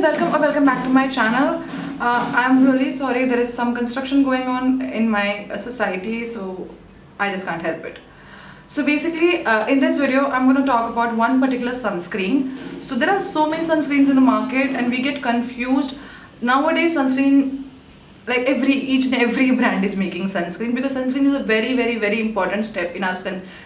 welcome or welcome back to my channel. I'm really sorry, there is some construction going on in my society, so I just can't help it. So basically in this video I'm going to talk about one particular sunscreen. So there are so many sunscreens in the market and we get confused. Nowadays sunscreen, like each and every brand is making sunscreen because sunscreen is a very important step in our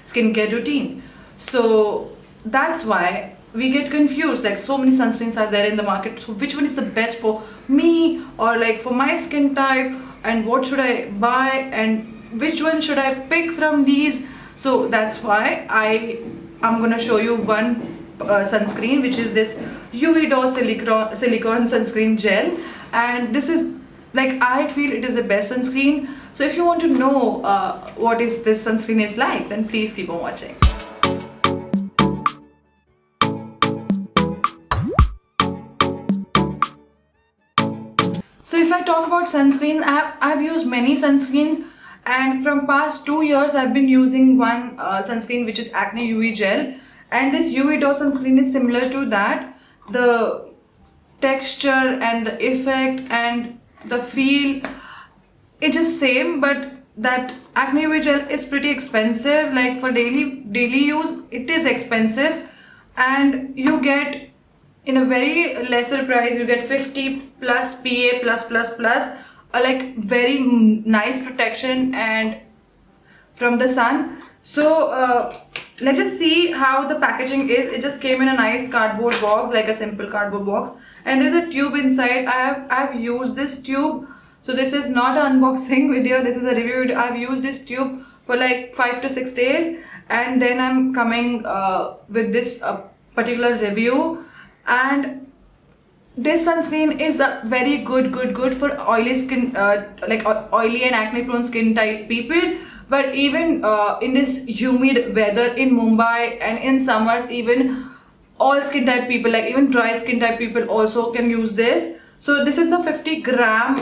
skincare routine. So that's why we get confused, like so many sunscreens are there in the market, so which one is the best for me or like for my skin type, and what should I buy and which one should I pick from these. So that's why I'm gonna show you one sunscreen, which is this UvDoux silicone sunscreen gel, and this is like, I feel it is the best sunscreen. So if you want to know what is this sunscreen is like, then please keep on watching. So if I talk about sunscreen, I've used many sunscreens, and from past 2 years I've been using one sunscreen which is Acne UV gel, and this UvDoux sunscreen is similar to that. The texture and the effect and the feel, it's just same, but that Acne UV gel is pretty expensive. Like for daily use it is expensive, and you get in a very lesser price, you get 50 plus PA plus like very nice protection and from the sun. So let's just see how the packaging is. It just came in a nice cardboard box, like a simple cardboard box, and there's a tube inside. I've used this tube, so this is not an unboxing video, this is a review video. I've used this tube for like 5 to 6 days, and then I'm coming with this particular review. And this sunscreen is a very good for oily skin, like oily and acne prone skin type people. But even in this humid weather in Mumbai and in summers, even all skin type people, like even dry skin type people also can use this. So this is the 50-gram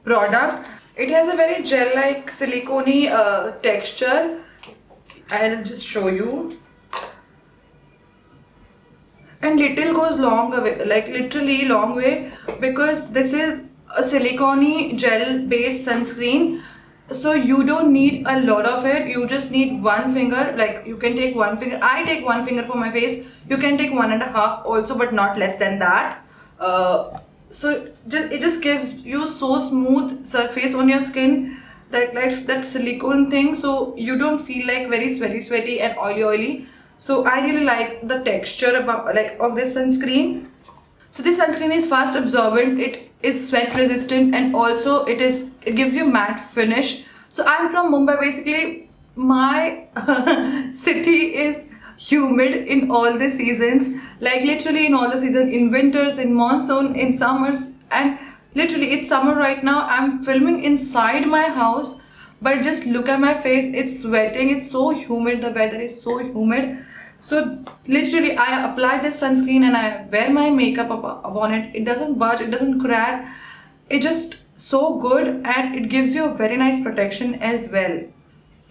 product. It has a very gel like silicone texture. I'll just show you. And little goes long way, like literally long way, because this is a silicone gel based sunscreen. So you don't need a lot of it, you just need one finger. Like you can take one finger, I take one finger for my face, you can take 1.5 also, but not less than that. So it just gives you so smooth surface on your skin, that likes that silicone thing, so you don't feel like very sweaty and oily. So I really like the texture of this sunscreen. So this sunscreen is fast absorbent, it is sweat resistant, and also it gives you matte finish. So I'm from Mumbai. Basically my city is humid in all the seasons, like literally in all the seasons, in winters, in monsoon, in summers, and literally it's summer right now. I'm filming inside my house, but just look at my face, it's sweating, it's so humid, the weather is so humid. So literally I apply this sunscreen and I wear my makeup upon it. It doesn't budge, it doesn't crack, it's just so good, and it gives you a very nice protection as well.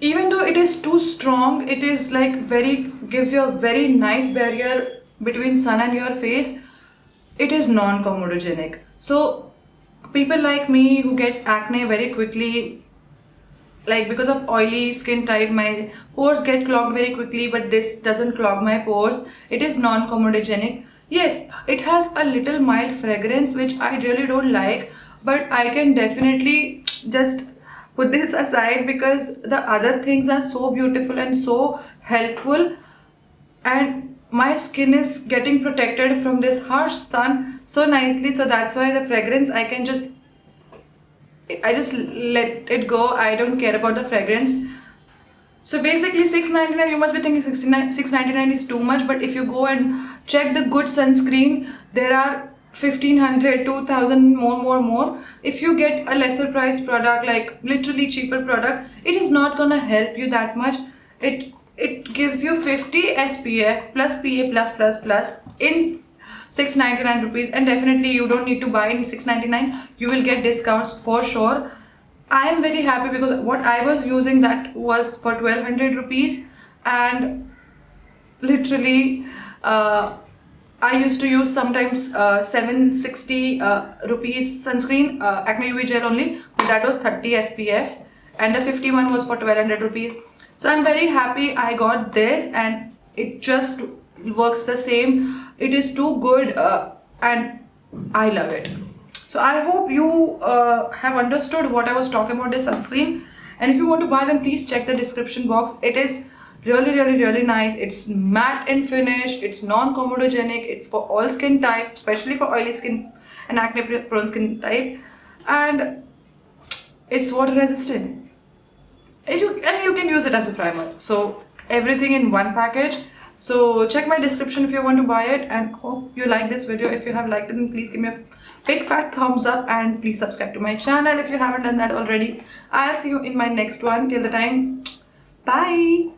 Even though it is too strong, it is like gives you a very nice barrier between sun and your face. It is non-comedogenic. So people like me who gets acne very quickly, like because of oily skin type, my pores get clogged very quickly, but this doesn't clog my pores. It is non-comedogenic. Yes, it has a little mild fragrance which I really don't like, but I can definitely just put this aside because the other things are so beautiful and so helpful, and my skin is getting protected from this harsh sun so nicely. So that's why the fragrance, I just let it go. I don't care about the fragrance. So basically $6.99, you must be thinking $6.99 is too much, but if you go and check the good sunscreen, there are 1,500, 2,000 more. If you get a lesser price product, like literally cheaper product, it is not gonna help you that much. It gives you 50 SPF plus PA plus in 699 rupees, and definitely you don't need to buy in 699, you will get discounts for sure. I am very happy because what I was using, that was for 1,200 rupees, and literally I used to use sometimes 760 rupees sunscreen, Acne UV gel only, but that was 30 SPF, and the 51 was for 1200 rupees. So I'm very happy I got this, and it just works the same. It is too good, and I love it. So I hope you have understood what I was talking about this sunscreen. And if you want to buy them, please check the description box. It is really nice. It's matte in finish. It's non-comedogenic. It's for all skin type, especially for oily skin and acne prone skin type. And it's water resistant. And you can use it as a primer. So everything in one package. So check my description if you want to buy it, and hope you like this video. If you have liked it, then please give me a big fat thumbs up, and please subscribe to my channel if you haven't done that already. I'll see you in my next one. Till the time, bye.